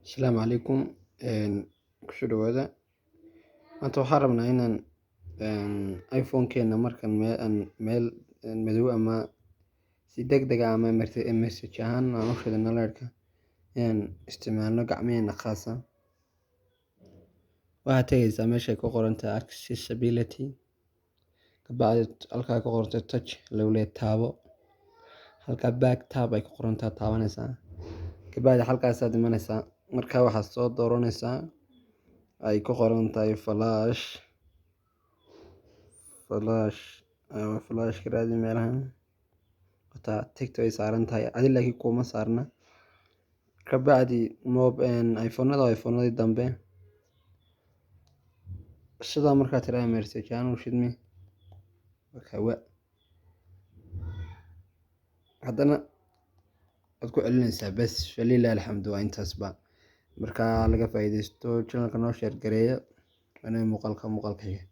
Asalaamu calaykum. Kusoo dhawaada. Maanta waxaan rabnaa inaan iPhone-keena markaan meel madow ama si degdeg ah ama message ahaan aan u shidano light-ka inaan isticmaalno gacmaheena khaasa. Waxaad tagaysaa meesha ay ku qoran tahay accessibility, kabacdi halkaa ku qoranta touch lagu leeyahay taabo, halkaa back tab ay ku qoran tahay taabanaysaa, kabacdi halkaasaad imanaysaa. Markaa waxaad soo dooranaysaa ay ku qoran tahay flash ka raadi meelahan wataa tigto ay saaran tahay adi laakiin kuma saarna. Kabacdi iPhone-nadii dambe sidaa markaa tiraa message ahaan u shidmi haddana waad ku celinaysaa bas. Walillahi alxamdu. Waa intaasba. Markaa laga faa'iidaysto channel-ka noo share gareeya. Muuqaalka xiga.